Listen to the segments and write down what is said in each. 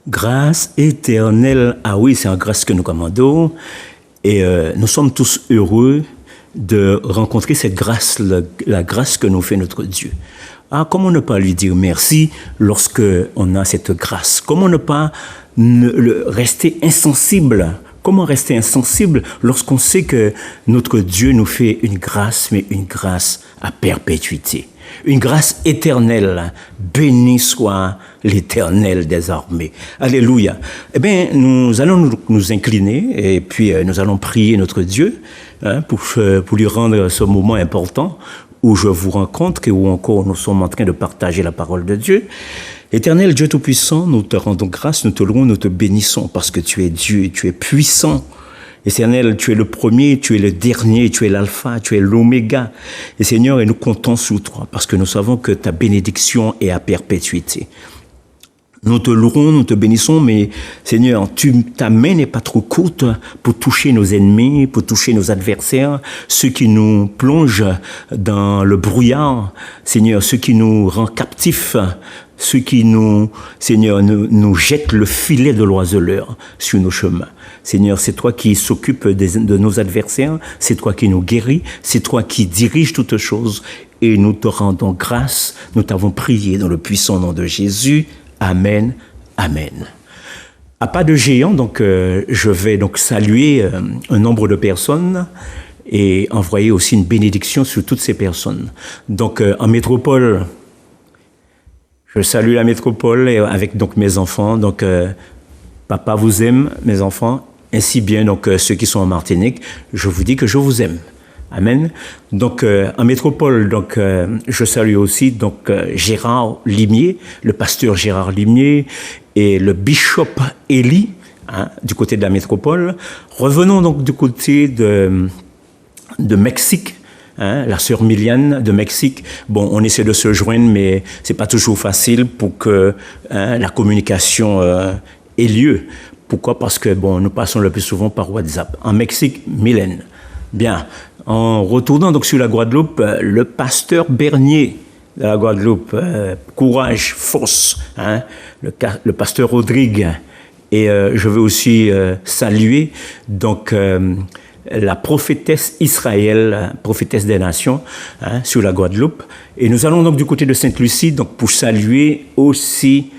Grâce éternelle, ah oui, c'est en grâce que nous commandons. Et nous sommes tous heureux de rencontrer cette grâce, la grâce que nous fait notre Dieu. Ah, comment ne pas lui dire merci lorsque on a cette grâce? Comment ne pas rester insensible? Comment rester insensible lorsqu'on sait que notre Dieu nous fait une grâce, mais une grâce à perpétuité? Une grâce éternelle. Béni soit l'Éternel des armées. Alléluia. Eh bien, nous allons nous incliner et puis nous allons prier notre Dieu pour lui rendre ce moment important où je vous rencontre et où encore nous sommes en train de partager la parole de Dieu. Éternel Dieu Tout-Puissant, nous te rendons grâce, nous te louons, nous te bénissons parce que tu es Dieu, tu es puissant. Éternel, tu es le premier, tu es le dernier, tu es l'alpha, tu es l'oméga. Et Seigneur, et nous comptons sur toi parce que nous savons que ta bénédiction est à perpétuité. Nous te louons, nous te bénissons, mais Seigneur, ta main n'est pas trop courte pour toucher nos ennemis, pour toucher nos adversaires, ceux qui nous plongent dans le brouillard, Seigneur, ceux qui nous rendent captifs, ceux qui Seigneur, nous jettent le filet de l'oiseleur sur nos chemins. Seigneur, c'est toi qui s'occupe de nos adversaires, c'est toi qui nous guéris, c'est toi qui diriges toutes choses, et nous te rendons grâce, nous t'avons prié dans le puissant nom de Jésus. Amen, amen. À pas de géant, donc je vais donc saluer un nombre de personnes et envoyer aussi une bénédiction sur toutes ces personnes. Donc en métropole, je salue la métropole avec donc mes enfants. Donc papa vous aime, mes enfants, ainsi bien donc ceux qui sont en Martinique. Je vous dis que je vous aime. Amen. Donc, en métropole, donc, je salue aussi donc Gérard Limier, le pasteur Gérard Limier et le bishop Élie, du côté de la métropole. Revenons donc du côté de Mexique. La sœur Miliane de Mexique. Bon, on essaie de se joindre, mais c'est pas toujours facile pour que la communication ait lieu. Pourquoi? Parce que bon, nous passons le plus souvent par WhatsApp. En Mexique, Mylène. Bien. En retournant donc sur la Guadeloupe, le pasteur Bernier de la Guadeloupe, courage, force, le pasteur Rodrigue. Et je veux aussi saluer donc la prophétesse Israël, prophétesse des nations, sur la Guadeloupe. Et nous allons donc du côté de Sainte-Lucie donc pour saluer aussi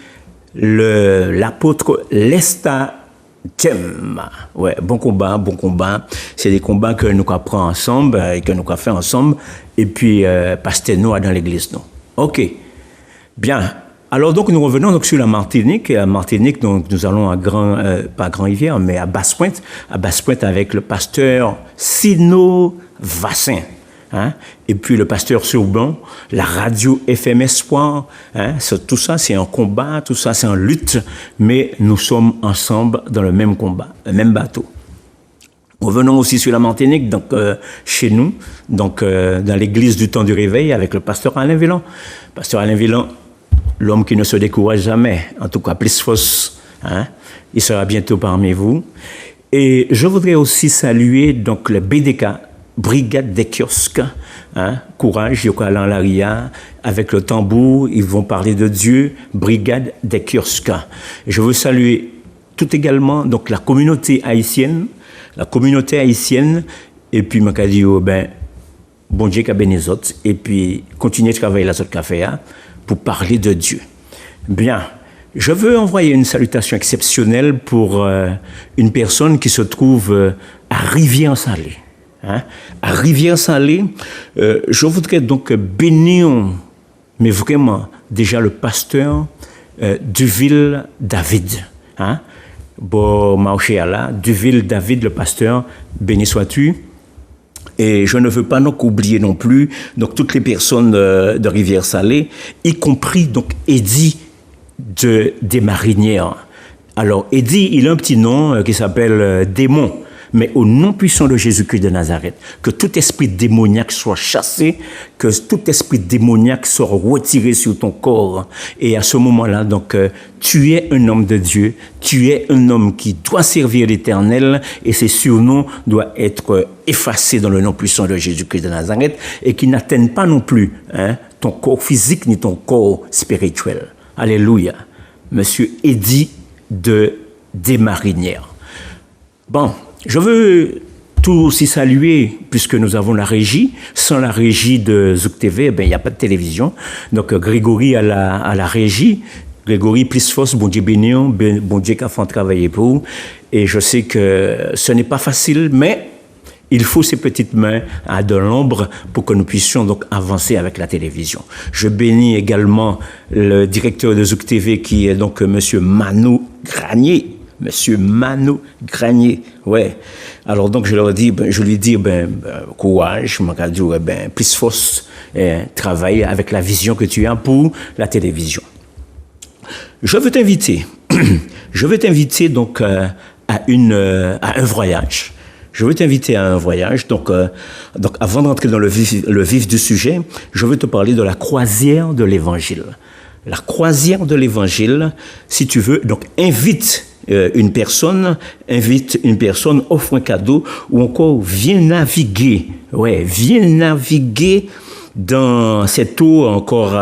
l'apôtre Lesta Jem. Ouais, bon combat, bon combat. C'est des combats que nous avons pris ensemble et que nous avons fait ensemble. Et puis, pasteur Noah dans l'église, non. OK. Bien. Alors, donc, nous revenons donc sur la Martinique. Et à Martinique, donc, nous allons à pas Grand-Rivière, mais à Basse-Pointe. À Basse-Pointe avec le pasteur Sino Vassin. Et puis le pasteur Sourbon, la radio FM Espoir, tout ça c'est un combat, tout ça c'est en lutte, mais nous sommes ensemble dans le même combat, le même bateau. Revenons aussi sur la Martinique, donc chez nous, donc dans l'église du temps du réveil avec le pasteur Alain Villan. Pasteur Alain Villan, l'homme qui ne se décourage jamais, en tout cas plus force, il sera bientôt parmi vous. Et je voudrais aussi saluer donc le BDK, Brigade des kiosques, courage, Yokala Laria, avec le tambour, ils vont parler de Dieu, Brigade des kiosques. Je veux saluer tout également donc la communauté haïtienne, et puis je dis, bon Dieu qui a béni les autres, et puis continuer de travailler la autre café pour parler de Dieu. Bien, je veux envoyer une salutation exceptionnelle pour une personne qui se trouve à Rivière-Salée. À Rivière-Salée, je voudrais donc bénir, mais vraiment, déjà le pasteur Duville David. Bon, marché là, Duville David, le pasteur, béni sois-tu. Et je ne veux pas donc oublier non plus donc toutes les personnes de Rivière-Salée, y compris donc Eddie des Marinières. Alors, Eddie, il a un petit nom qui s'appelle Démon. Mais au nom puissant de Jésus-Christ de Nazareth, que tout esprit démoniaque soit chassé, que tout esprit démoniaque soit retiré sur ton corps. Et à ce moment-là, donc, tu es un homme de Dieu, tu es un homme qui doit servir l'Éternel, et ses surnoms doivent être effacés dans le nom puissant de Jésus-Christ de Nazareth, et qui n'atteignent pas non plus ton corps physique ni ton corps spirituel. Alléluia. Monsieur Eddie des marinières. Bon, je veux tout aussi saluer, puisque nous avons la régie. Sans la régie de Zouk TV, il n'y a pas de télévision. Donc, Grégory à la régie. Grégory, plus force, bon Dieu béni, bon Dieu qui a fait travailler pour vous. Et je sais que ce n'est pas facile, mais il faut ces petites mains à de l'ombre pour que nous puissions donc avancer avec la télévision. Je bénis également le directeur de Zouk TV qui est donc Monsieur Manu Granier. Monsieur Manu Granier, ouais. Alors donc je lui dis courage, plus force, travaille avec la vision que tu as pour la télévision. Je veux t'inviter donc à un voyage. Je veux t'inviter à un voyage. Donc avant d'entrer dans le vif du sujet, je veux te parler de la croisière de l'Évangile. La croisière de l'Évangile, si tu veux, donc invite une personne, offre un cadeau, ou encore viens naviguer dans cette eau encore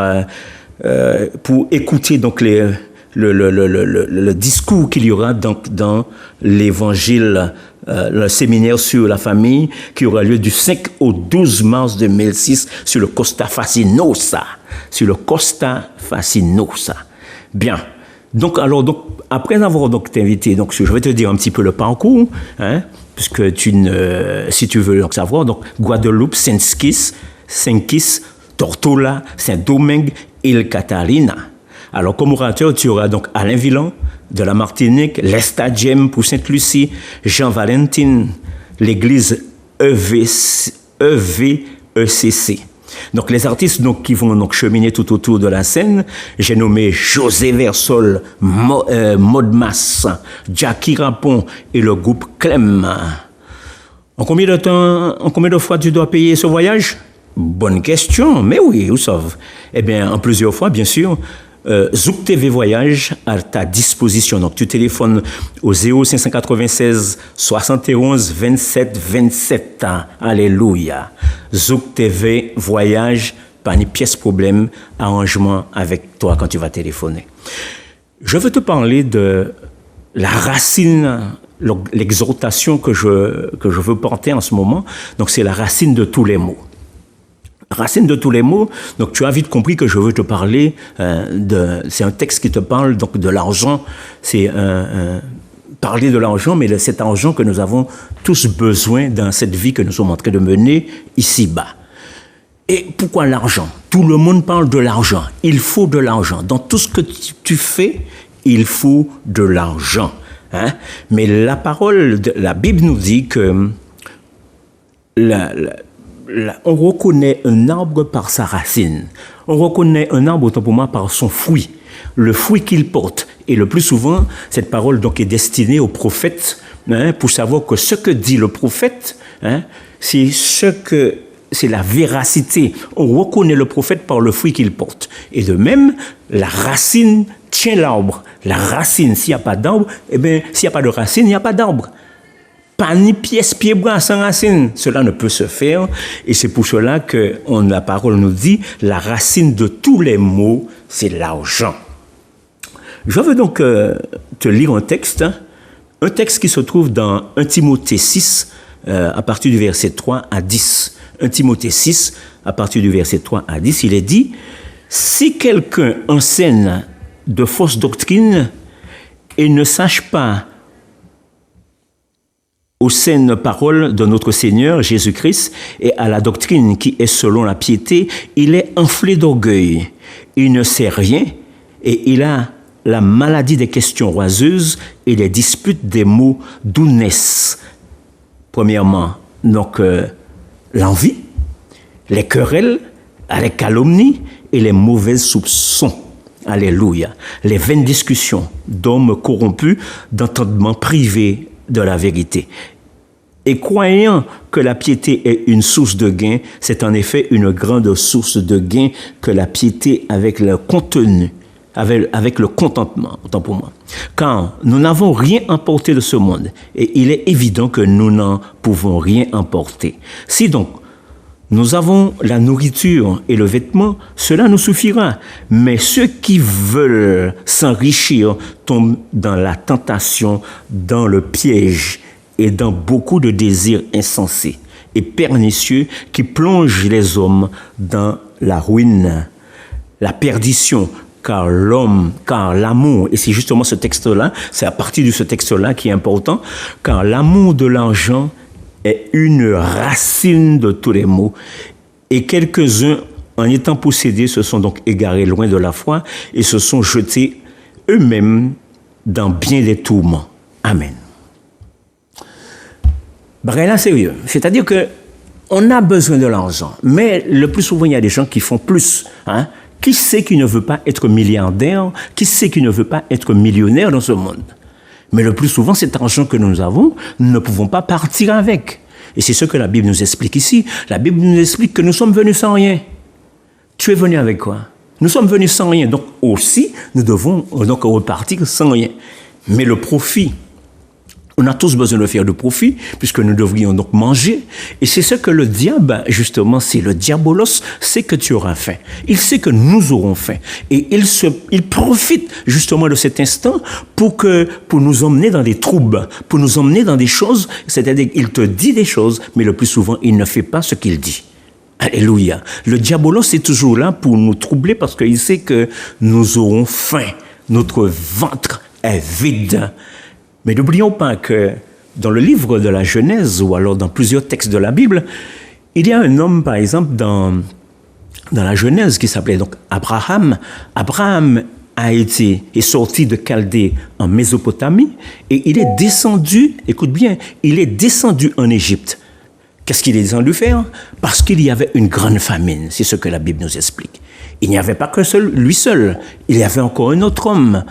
pour écouter donc le discours qu'il y aura donc dans l'Évangile, le séminaire sur la famille qui aura lieu du 5 au 12 mars 2006 sur le Costa Fascinosa. Bien. Donc, après avoir donc t'invité, donc je vais te dire un petit peu le parcours, hein, puisque si tu veux donc savoir, donc Guadeloupe, Saint-Kitts, Tortola, Saint-Domingue, Île Catalina. Alors, comme orateur, tu auras donc Alain Villan de la Martinique, l'Estadiem pour Sainte-Lucie, Jean Valentin, l'église EVECC. Donc, les artistes donc, qui vont donc cheminer tout autour de la scène, j'ai nommé José Versol, Modmas, Jackie Rapon et le groupe Clem. En combien de fois tu dois payer ce voyage? Bonne question, mais oui, où ça? Eh bien, en plusieurs fois, bien sûr. Zouk TV Voyage à ta disposition. Donc, tu téléphones au 0596 71 27 27. Alléluia. Zouk TV Voyage, pas ni pièce problème, arrangement avec toi quand tu vas téléphoner. Je veux te parler de la racine, l'exhortation que je veux porter en ce moment. Donc, c'est la racine de tous les mots. Racine de tous les mots, donc tu as vite compris que je veux te parler c'est un texte qui te parle donc de l'argent, c'est parler de l'argent, mais cet argent que nous avons tous besoin dans cette vie que nous sommes en train de mener ici-bas. Et pourquoi l'argent? Tout le monde parle de l'argent, il faut de l'argent. Dans tout ce que tu fais, il faut de l'argent. Hein? Mais la parole, la Bible nous dit que on reconnaît un arbre par sa racine. On reconnaît un arbre, autant pour moi, par son fruit, le fruit qu'il porte. Et le plus souvent, cette parole donc est destinée au prophète, hein, pour savoir que ce que dit le prophète, hein, c'est la véracité. On reconnaît le prophète par le fruit qu'il porte. Et de même, la racine tient l'arbre. La racine, s'il n'y a pas d'arbre, eh bien, s'il n'y a pas de racine, il n'y a pas d'arbre. Pas ni pièce, pied, bras sans racine. Cela ne peut se faire. Et c'est pour cela que la parole nous dit, la racine de tous les maux, c'est l'argent. Je veux donc te lire un texte qui se trouve dans 1 Timothée 6, à partir du verset 3 à 10. 1 Timothée 6, à partir du verset 3 à 10, il est dit, « Si quelqu'un enseigne de fausses doctrines et ne sache pas aux saines paroles de notre Seigneur Jésus-Christ et à la doctrine qui est selon la piété, il est enflé d'orgueil. Il ne sait rien et il a la maladie des questions oiseuses et les disputes des mots d'où naissent. Premièrement, donc, l'envie, les querelles, les calomnies et les mauvais soupçons. Alléluia. Les vaines discussions d'hommes corrompus, d'entendement privé de la vérité. Et croyant que la piété est une source de gain, c'est en effet une grande source de gain que la piété avec le contenu, avec le contentement, autant pour moi. Car nous n'avons rien emporté de ce monde, et il est évident que nous n'en pouvons rien emporter. Si donc Nous avons la nourriture et le vêtement, cela nous suffira. Mais ceux qui veulent s'enrichir tombent dans la tentation, dans le piège et dans beaucoup de désirs insensés et pernicieux qui plongent les hommes dans la ruine, la perdition. Car l'amour, et c'est justement ce texte-là, c'est à partir de ce texte-là qui est important, car l'amour de l'argent est une racine de tous les maux. Et quelques-uns, en étant possédés, se sont donc égarés loin de la foi et se sont jetés eux-mêmes dans bien des tourments. Amen. Là, sérieux. C'est-à-dire que on a besoin de l'argent, mais le plus souvent, il y a des gens qui font plus. Qui sait qui ne veut pas être milliardaire? Qui sait qui ne veut pas être millionnaire dans ce monde? Mais le plus souvent, cet argent que nous avons, nous ne pouvons pas partir avec. Et c'est ce que la Bible nous explique ici. La Bible nous explique que nous sommes venus sans rien. Tu es venu avec quoi? Nous sommes venus sans rien. Donc aussi, nous devons donc repartir sans rien. Mais le profit, on a tous besoin de faire de profit, puisque nous devrions donc manger. Et c'est ce que le diable, justement, c'est le diabolos, sait que tu auras faim. Il sait que nous aurons faim. Et il profite justement de cet instant pour nous emmener dans des troubles, pour nous emmener dans des choses, c'est-à-dire qu'il te dit des choses, mais le plus souvent, il ne fait pas ce qu'il dit. Alléluia. Le diabolos est toujours là pour nous troubler parce qu'il sait que nous aurons faim. Notre ventre est vide. Mais n'oublions pas que dans le livre de la Genèse, ou alors dans plusieurs textes de la Bible, il y a un homme, par exemple, dans la Genèse, qui s'appelait donc Abraham. Abraham est sorti de Chaldée en Mésopotamie, et il est descendu, écoute bien, il est descendu en Égypte. Qu'est-ce qu'il est descendu faire? Parce qu'il y avait une grande famine, c'est ce que la Bible nous explique. Il n'y avait pas que lui seul, il y avait encore un autre homme,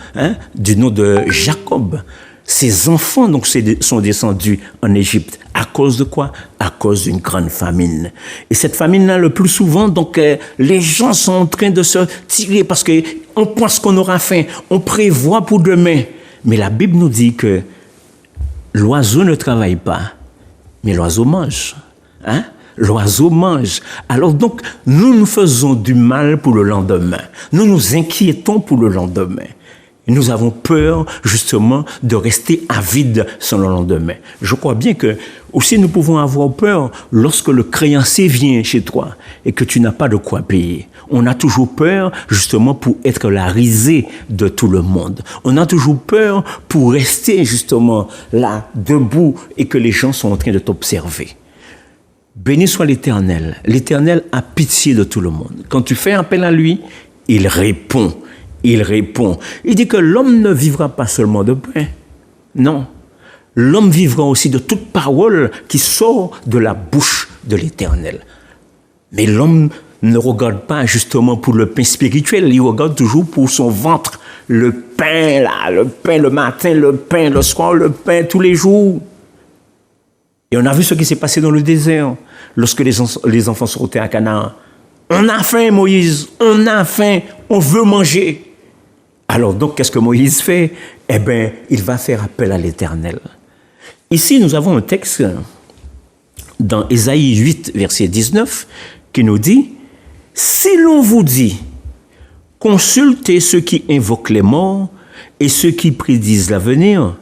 du nom de Jacob. Ses enfants donc sont descendus en Égypte. À cause de quoi? À cause d'une grande famine. Et cette famine-là, le plus souvent, donc les gens sont en train de se tirer parce qu'on pense qu'on aura faim, on prévoit pour demain. Mais la Bible nous dit que l'oiseau ne travaille pas, mais l'oiseau mange. L'oiseau mange. Alors donc, nous faisons du mal pour le lendemain. Nous nous inquiétons pour le lendemain. Nous avons peur, justement, de rester avides sur le lendemain. Je crois bien que, aussi, nous pouvons avoir peur lorsque le créancier vient chez toi et que tu n'as pas de quoi payer. On a toujours peur, justement, pour être la risée de tout le monde. On a toujours peur pour rester, justement, là, debout et que les gens sont en train de t'observer. Béni soit l'Éternel. L'Éternel a pitié de tout le monde. Quand tu fais appel à lui, il répond. Il répond. Il dit que l'homme ne vivra pas seulement de pain. Non. L'homme vivra aussi de toute parole qui sort de la bouche de l'Éternel. Mais l'homme ne regarde pas justement pour le pain spirituel, il regarde toujours pour son ventre. Le pain, là, le pain le matin, le pain le soir, le pain tous les jours. Et on a vu ce qui s'est passé dans le désert, lorsque les enfants sortaient à Canaan. On a faim, Moïse, on a faim, on veut manger. Alors donc, qu'est-ce que Moïse fait? Eh bien, il va faire appel à l'Éternel. Ici, nous avons un texte dans Ésaïe 8, verset 19, qui nous dit « Si l'on vous dit, consultez ceux qui invoquent les morts et ceux qui prédisent l'avenir,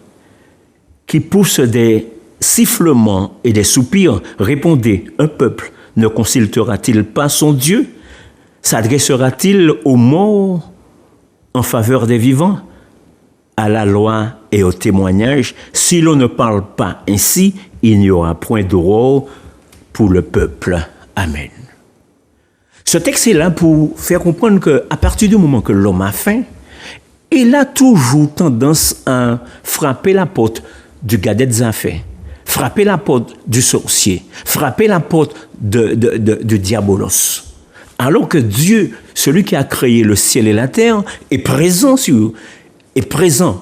qui poussent des sifflements et des soupirs, répondez, un peuple ne consultera-t-il pas son Dieu? S'adressera-t-il aux morts en faveur des vivants? À la loi et au témoignage, si l'on ne parle pas ainsi, il n'y aura point d'aurore pour le peuple. Amen. Ce texte est là pour faire comprendre qu'à partir du moment que l'homme a faim, il a toujours tendance à frapper la porte du gadet des affaires, frapper la porte du sorcier, frapper la porte du diabolos. Alors que Dieu, celui qui a créé le ciel et la terre, est présent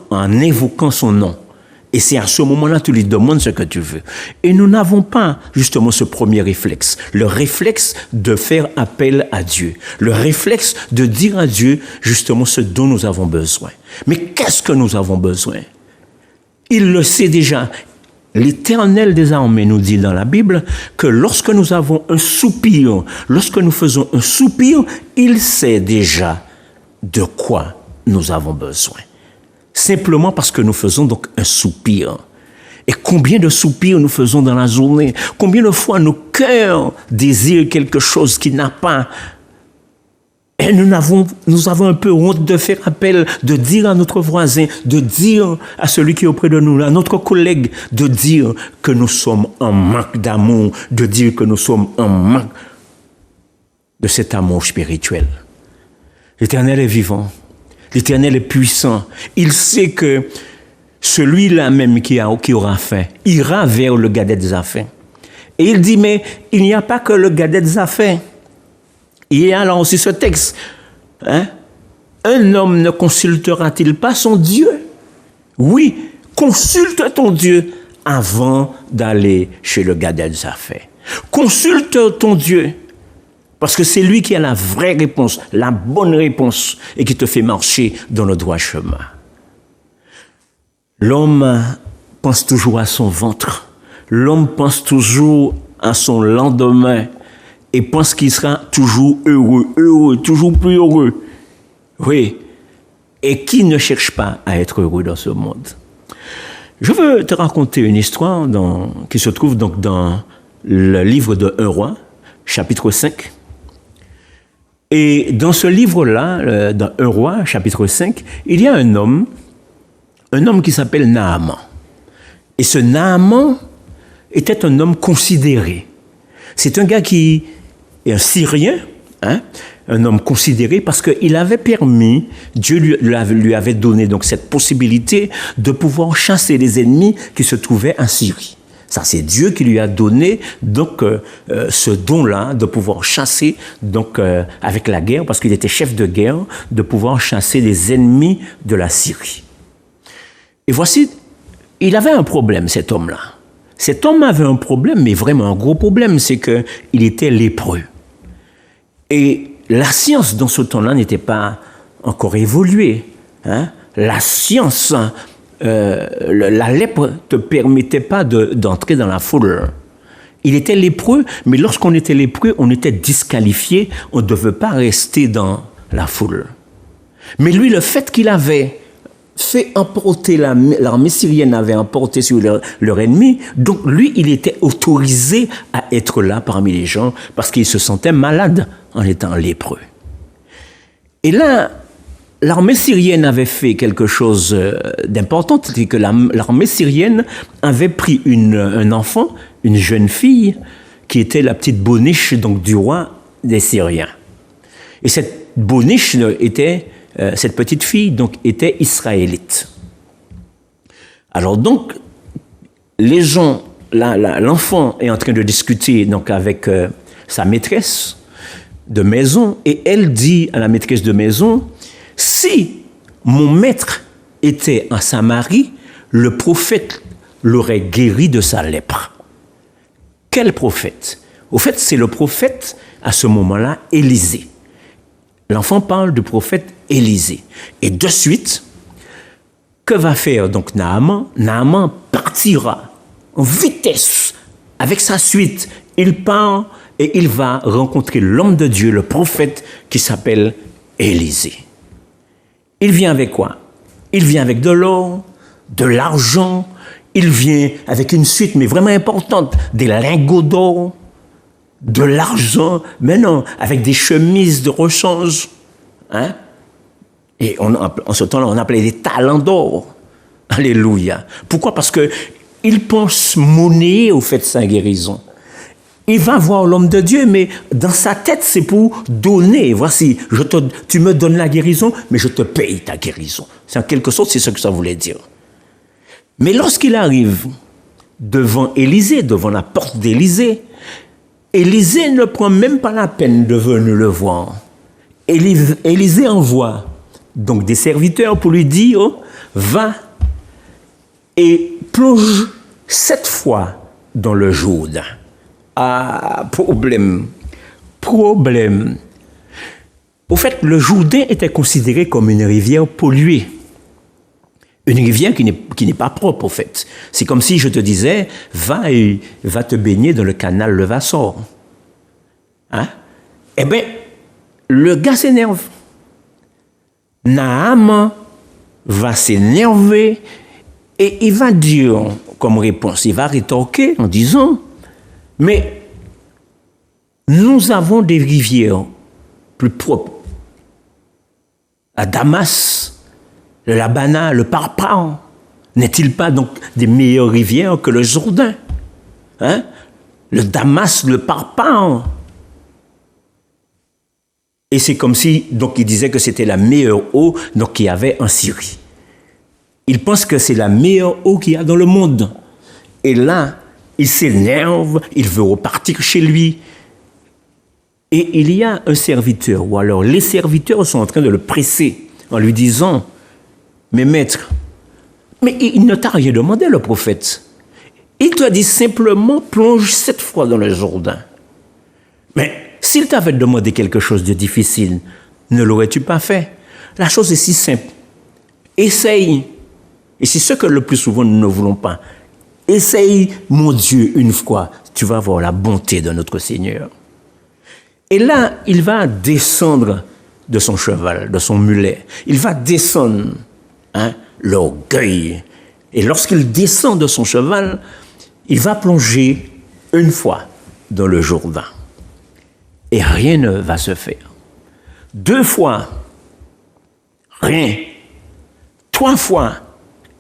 en invoquant son nom. Et c'est à ce moment-là que tu lui demandes ce que tu veux. Et nous n'avons pas justement ce premier réflexe, le réflexe de faire appel à Dieu, le réflexe de dire à Dieu justement ce dont nous avons besoin. Mais qu'est-ce que nous avons besoin? Il le sait déjà. l'Éternel des armées nous dit dans la Bible que lorsque nous avons un soupir, lorsque nous faisons un soupir, il sait déjà de quoi nous avons besoin. Simplement parce que nous faisons donc un soupir. Et combien de soupirs nous faisons dans la journée? Combien de fois nos cœurs désirent quelque chose qui n'a pas? Et nous avons un peu honte de faire appel, de dire à notre voisin, de dire à celui qui est auprès de nous, à notre collègue, de dire que nous sommes en manque d'amour, de dire que nous sommes en manque de cet amour spirituel. L'Éternel est vivant. L'Éternel est puissant. Il sait que celui-là même qui aura faim ira vers le Gadet Zaphim. Et il dit, mais il n'y a pas que le Gadet Zaphim. Il y a là aussi ce texte. Hein? Un homme ne consultera-t-il pas son Dieu? Oui, consulte ton Dieu avant d'aller chez le Gadet Zaphim. Consulte ton Dieu. Parce que c'est lui qui a la vraie réponse, la bonne réponse, et qui te fait marcher dans le droit chemin. L'homme pense toujours à son ventre. L'homme pense toujours à son lendemain et pense qu'il sera toujours heureux, toujours plus heureux. Oui. Et qui ne cherche pas à être heureux dans ce monde? Je veux te raconter une histoire qui se trouve donc dans le livre de 1 Roi, chapitre 5. Et dans ce livre-là, dans 1 Roi, chapitre 5, il y a un homme qui s'appelle Naaman. Et ce Naaman était un homme considéré. C'est un gars qui est un Syrien, hein, un homme considéré parce qu'il avait permis, Dieu lui avait donné donc cette possibilité de pouvoir chasser les ennemis qui se trouvaient en Syrie. Ça, c'est Dieu qui lui a donné donc ce don-là de pouvoir chasser donc avec la guerre, parce qu'il était chef de guerre, de pouvoir chasser les ennemis de la Syrie. Et voici, il avait un problème, cet homme-là. Cet homme avait un problème, mais vraiment un gros problème, c'est qu'il était lépreux. Et la science, dans ce temps-là, n'était pas encore évoluée. Hein? La science, la lèpre ne te permettait pas d'entrer dans la foule. Il était lépreux, mais lorsqu'on était lépreux, on était disqualifié, on ne devait pas rester dans la foule. Mais lui, le fait qu'il avait fait emporter, l'armée syrienne avait emporté sur leur ennemi, donc lui, il était autorisé à être là parmi les gens parce qu'il se sentait malade en étant lépreux. Et là, l'armée syrienne avait fait quelque chose d'important, c'est que l'armée syrienne avait pris un enfant, une jeune fille, qui était la petite boniche donc, du roi des Syriens. Et cette boniche cette petite fille donc, était israélite. Alors donc, les gens, l'enfant est en train de discuter donc, avec sa maîtresse de maison, et elle dit à la maîtresse de maison, « Si mon maître était en Samarie, le prophète l'aurait guéri de sa lèpre. » Quel prophète? Au fait, c'est le prophète, à ce moment-là, Élisée. L'enfant parle du prophète Élisée. Et de suite, que va faire donc Naaman? Naaman partira en vitesse avec sa suite. Il part et il va rencontrer l'homme de Dieu, le prophète qui s'appelle Élisée. Il vient avec quoi? Il vient avec de l'or, de l'argent, il vient avec une suite, mais vraiment importante, des lingots d'or, de l'argent, mais non, avec des chemises de rechange. Hein? Et en ce temps-là, on appelait des talents d'or. Alléluia. Pourquoi? Parce qu'il pense monnayer au fait de sa guérison. Il va voir l'homme de Dieu, mais dans sa tête, c'est pour donner. Voici, tu me donnes la guérison, mais je te paye ta guérison. C'est en quelque sorte, c'est ce que ça voulait dire. Mais lorsqu'il arrive devant Élisée, devant la porte d'Élisée, Élisée ne prend même pas la peine de venir le voir. Élisée envoie donc des serviteurs pour lui dire, oh, va et plonge 7 fois dans le Jourdain. Ah, problème. Au fait, le Jourdain était considéré comme une rivière polluée. Une rivière qui n'est pas propre, au fait. C'est comme si je te disais, va te baigner dans le canal Levassor. Hein? Eh bien, le gars s'énerve. Naaman va s'énerver et il va dire, comme réponse, il va rétorquer en disant, mais nous avons des rivières plus propres. À Damas, le Labana, le Parpar, n'est-il pas donc des meilleures rivières que le Jourdain? Hein? Le Damas, le Parpar. Et c'est comme si, donc, il disait que c'était la meilleure eau qu'il y avait en Syrie. Il pense que c'est la meilleure eau qu'il y a dans le monde. Et là, il s'énerve, il veut repartir chez lui. Et il y a un serviteur, ou alors les serviteurs sont en train de le presser en lui disant, mais maître, mais il ne t'a rien demandé, le prophète. Il t'a dit simplement, plonge 7 fois dans le Jourdain. Mais s'il t'avait demandé quelque chose de difficile, ne l'aurais-tu pas fait? La chose est si simple. Essaye. Et c'est ce que le plus souvent nous ne voulons pas. Essaye, mon Dieu, une fois. Tu vas voir la bonté de notre Seigneur. Et là, il va descendre de son cheval, de son mulet. Il va descendre, l'orgueil. Et lorsqu'il descend de son cheval, il va plonger une fois dans le Jourdain. Et rien ne va se faire. 2 fois, rien. 3 fois,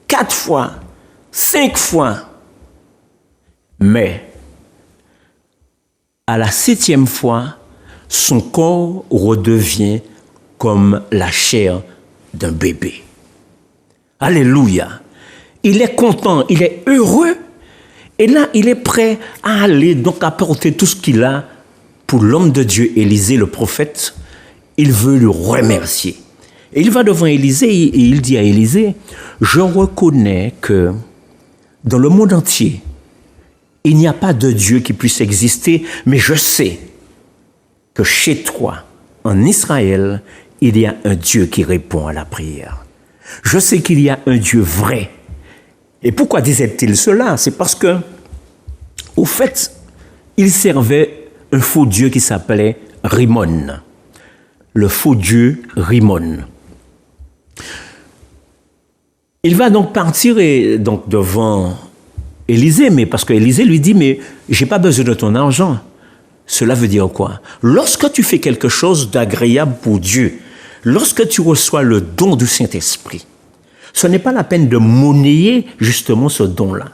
4 fois, 5 fois. Mais, à la 7e fois, son corps redevient comme la chair d'un bébé. Alléluia. Il est content, il est heureux. Et là, il est prêt à aller, donc apporter tout ce qu'il a pour l'homme de Dieu, Élisée, le prophète. Il veut le remercier. Et il va devant Élisée et il dit à Élisée, je reconnais que dans le monde entier, il n'y a pas de Dieu qui puisse exister, mais je sais que chez toi, en Israël, il y a un Dieu qui répond à la prière. Je sais qu'il y a un Dieu vrai. Et pourquoi disait-il cela? C'est parce que, au fait, il servait un faux Dieu qui s'appelait Rimon. Le faux Dieu Rimon. Il va donc partir et donc devant Élisée, mais parce qu'Élisée lui dit, mais j'ai pas besoin de ton argent. Cela veut dire quoi? Lorsque tu fais quelque chose d'agréable pour Dieu, lorsque tu reçois le don du Saint-Esprit, ce n'est pas la peine de monnayer justement ce don-là.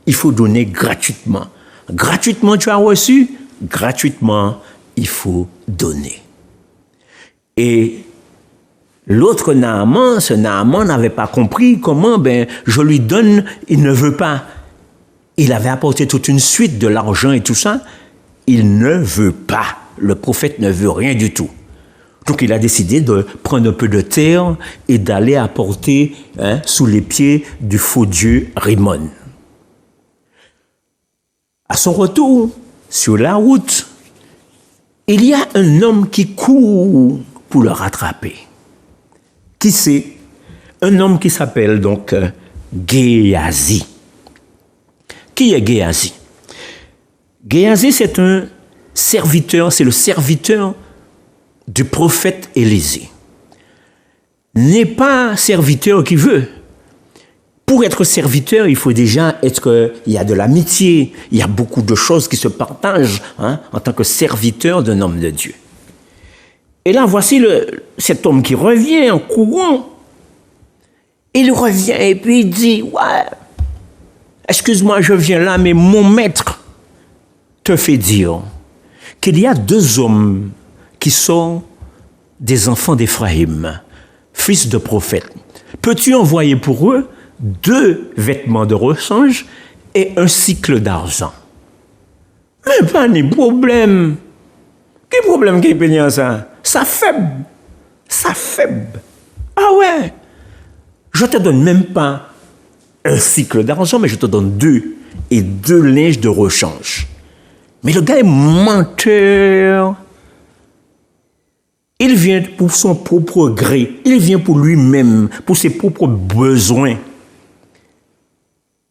Il faut donner gratuitement. Gratuitement, tu as reçu, gratuitement, il faut donner. Et l'autre Naaman, ce Naaman n'avait pas compris comment, je lui donne, il ne veut pas. Il avait apporté toute une suite de l'argent et tout ça. Il ne veut pas. Le prophète ne veut rien du tout. Donc il a décidé de prendre un peu de terre et d'aller apporter sous les pieds du faux Dieu Rimon. À son retour, sur la route, il y a un homme qui court pour le rattraper. Qui c'est? Un homme qui s'appelle donc Géasi. Qui est Géasi? Géasi, c'est un serviteur, c'est le serviteur du prophète Élisée. N'est pas serviteur qui veut. Pour être serviteur, il faut déjà il y a de l'amitié, il y a beaucoup de choses qui se partagent en tant que serviteur d'un homme de Dieu. Et là, voici cet homme qui revient en courant. Il revient et puis il dit, ouais, excuse-moi, je viens là, mais mon maître te fait dire qu'il y a 2 hommes qui sont des enfants d'Éphraïm, fils de prophètes. Peux-tu envoyer pour eux 2 vêtements de rechange et un cycle d'argent? Mais pas de problème. Quel problème qui peut dire ça? Ça faible. Ça faible. Ah ouais. Je te donne même pas un cycle d'argent, mais je te donne 2 et 2 linges de rechange. Mais le gars est menteur. Il vient pour son propre gré. Il vient pour lui-même, pour ses propres besoins.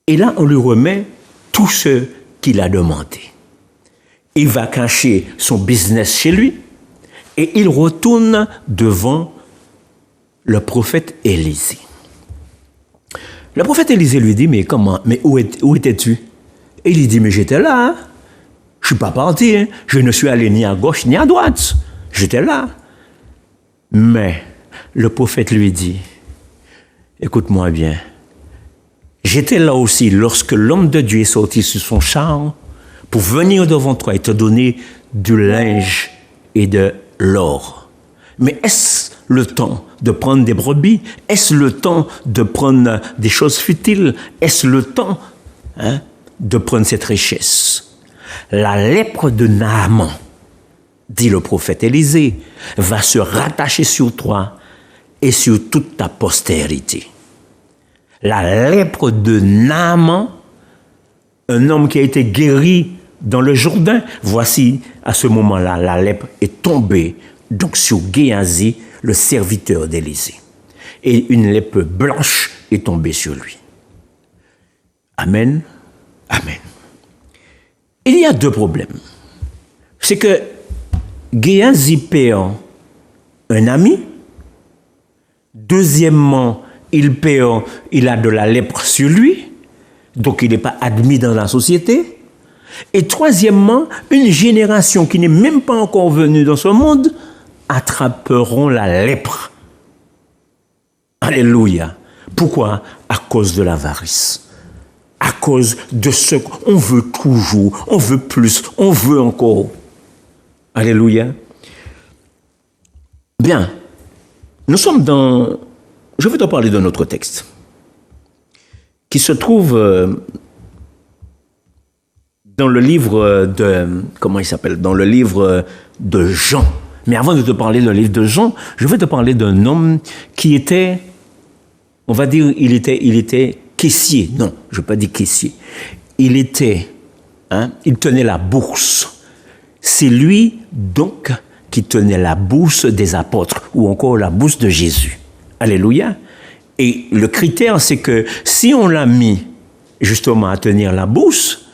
Et là, on lui remet tout ce qu'il a demandé. Il va cacher son business chez lui et il retourne devant le prophète Élisée. Le prophète Élisée lui dit, mais comment, mais où étais-tu? Et il lui dit, mais j'étais là, hein? Je ne suis pas parti, hein? Je ne suis allé ni à gauche ni à droite, j'étais là. Mais le prophète lui dit, écoute-moi bien, j'étais là aussi lorsque l'homme de Dieu est sorti sur son char pour venir devant toi et te donner du linge et de l'or. Mais est-ce le temps de prendre des brebis? Est-ce le temps de prendre des choses futiles? Est-ce le temps de prendre cette richesse? La lèpre de Naaman, dit le prophète Élisée, va se rattacher sur toi et sur toute ta postérité. La lèpre de Naaman, un homme qui a été guéri dans le Jourdain, voici, à ce moment-là, la lèpre est tombée donc sur Géasi, le serviteur d'Élisée. Et une lèpre blanche est tombée sur lui. Amen. Amen. Il y a deux problèmes. C'est que Géasi perd un ami. Deuxièmement, il a de la lèpre sur lui, donc il n'est pas admis dans la société. Et troisièmement, une génération qui n'est même pas encore venue dans ce monde attraperont la lèpre. Alléluia. Pourquoi? À cause de l'avarice. À cause de ce qu'on veut toujours, on veut plus, on veut encore. Alléluia. Bien. Nous sommes dans... Je vais te parler d'un autre texte qui se trouve dans le livre de... Comment il s'appelle? Dans le livre de Jean. Mais avant de te parler du livre de Jean, je vais te parler d'un homme qui était... On va dire, il était caissier. Non, je ne vais pas dire caissier. Il tenait la bourse. C'est lui, donc, qui tenait la bourse des apôtres, ou encore la bourse de Jésus. Alléluia. Et le critère, c'est que si on l'a mis, justement, à tenir la bourse,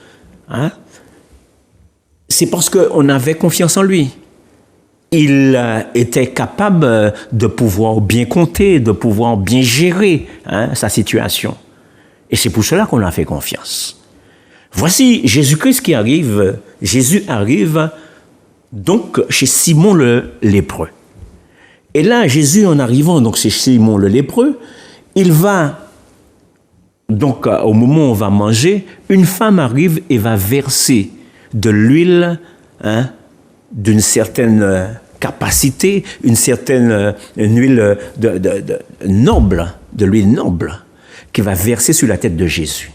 c'est parce qu'on avait confiance en lui. Il était capable de pouvoir bien compter, de pouvoir bien gérer sa situation. Et c'est pour cela qu'on a fait confiance. Voici Jésus-Christ qui arrive. Jésus arrive donc chez Simon le lépreux. Et là, Jésus, en arrivant donc chez Simon le lépreux, il va, donc au moment où on va manger, une femme arrive et va verser de l'huile d'une certaine capacité, une huile noble, de l'huile noble, qui va verser sur la tête de Jésus.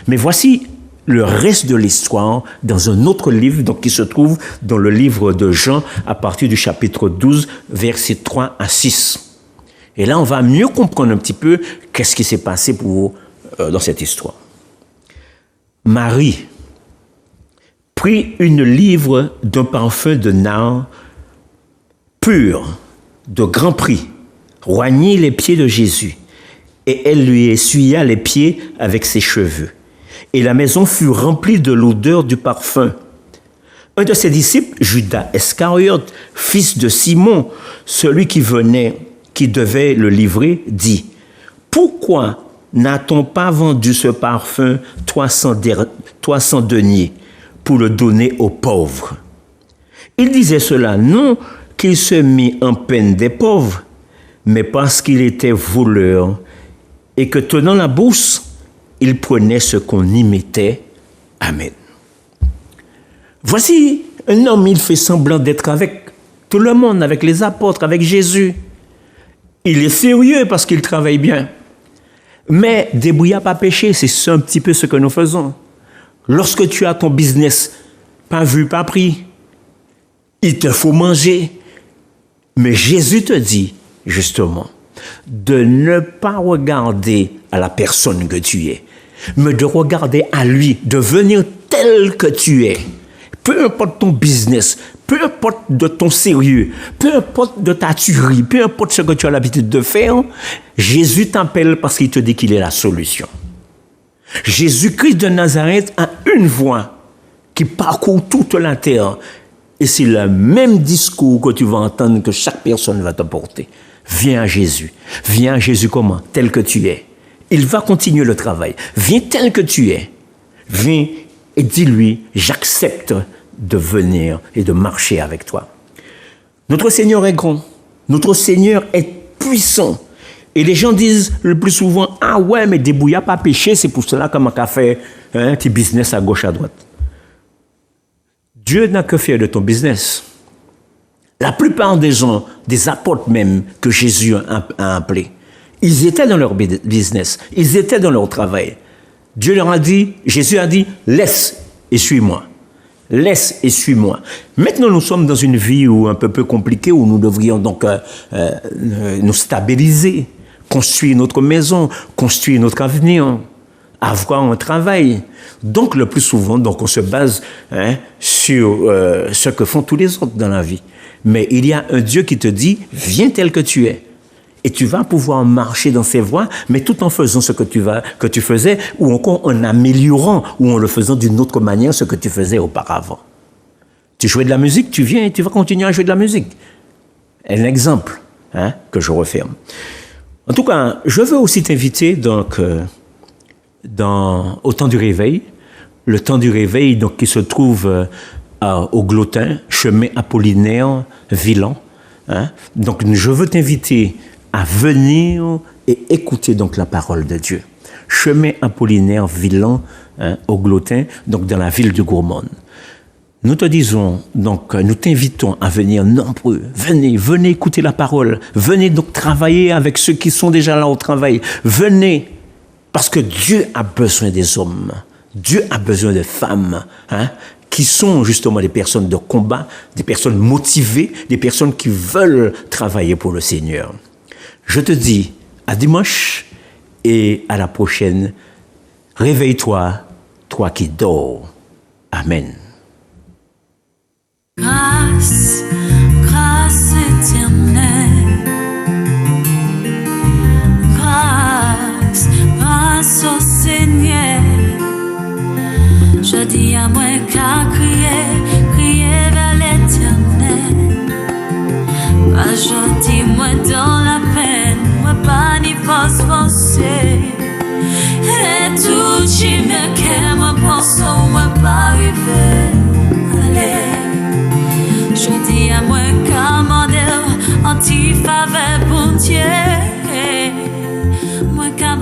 Mais voici le reste de l'histoire dans un autre livre, donc qui se trouve dans le livre de Jean, à partir du chapitre 12, versets 3 à 6. Et là, on va mieux comprendre un petit peu qu'est-ce qui s'est passé dans cette histoire. Marie prit une livre d'un parfum de nard pur, de grand prix, roignit les pieds de Jésus, et elle lui essuya les pieds avec ses cheveux. Et la maison fut remplie de l'odeur du parfum. Un de ses disciples, Judas Iscariote, fils de Simon, celui qui devait le livrer, dit: « Pourquoi n'a-t-on pas vendu ce parfum 300 deniers pour le donner aux pauvres ?» Il disait cela non qu'il se mit en peine des pauvres, mais parce qu'il était voleur et que tenant la bourse, il prenait ce qu'on y mettait. Amen. Voici un homme, il fait semblant d'être avec tout le monde, avec les apôtres, avec Jésus. Il est sérieux parce qu'il travaille bien. Mais débrouillard pas péché, c'est un petit peu ce que nous faisons. Lorsque tu as ton business, pas vu, pas pris, il te faut manger. Mais Jésus te dit, justement, de ne pas regarder à la personne que tu es, mais de regarder à lui, de venir tel que tu es. Peu importe ton business, peu importe de ton sérieux, peu importe de ta tuerie, peu importe ce que tu as l'habitude de faire, Jésus t'appelle parce qu'il te dit qu'il est la solution. Jésus-Christ de Nazareth a une voix qui parcourt toute la terre. Et c'est le même discours que tu vas entendre que chaque personne va te porter. Viens à Jésus. Viens à Jésus comment? Tel que tu es. Il va continuer le travail. Viens tel que tu es. Viens et dis-lui, j'accepte de venir et de marcher avec toi. Notre Seigneur est grand. Notre Seigneur est puissant. Et les gens disent le plus souvent, ah ouais, mais débrouille pas péché, c'est pour cela qu'on a fait un petit business à gauche, à droite. Dieu n'a que faire de ton business. La plupart des gens, des apôtres même, que Jésus a appelés, ils étaient dans leur business, ils étaient dans leur travail. Dieu leur a dit, Jésus a dit, laisse et suis-moi. Laisse et suis-moi. Maintenant, nous sommes dans une vie un peu compliquée, où nous devrions donc nous stabiliser, construire notre maison, construire notre avenir, avoir un travail. Donc, le plus souvent, donc, on se base sur ce que font tous les autres dans la vie. Mais il y a un Dieu qui te dit, viens tel que tu es. Et tu vas pouvoir marcher dans ses voies, mais tout en faisant ce que tu faisais, ou encore en améliorant, ou en le faisant d'une autre manière, ce que tu faisais auparavant. Tu jouais de la musique, tu viens et tu vas continuer à jouer de la musique. Un exemple que je referme. En tout cas, je veux aussi t'inviter donc au temps du réveil. Le temps du réveil donc, qui se trouve au Glotin, chemin Apollinaire, Villan. Donc je veux t'inviter à venir et écouter donc la parole de Dieu. Chemin Apollinaire, Villan, au Glotin, donc dans la ville de Gourmande. Nous te disons, donc, nous t'invitons à venir nombreux. Venez écouter la parole. Venez donc travailler avec ceux qui sont déjà là au travail. Venez, parce que Dieu a besoin des hommes. Dieu a besoin des femmes, qui sont justement des personnes de combat, des personnes motivées, des personnes qui veulent travailler pour le Seigneur. Je te dis à dimanche et à la prochaine. Réveille-toi, toi qui dors. Amen. Grâce, grâce éternelle, grâce, grâce au Seigneur. Je dis à moi qu'à crier vers l'Éternel. Pas gentil, moi dans la peine, moi pas ni force forcée. Et tout qui me qu'est, moi pense, moi pas arriver. Allez. Je dis à moi qu'à anti-faveur pour Dieu. Moi qu'à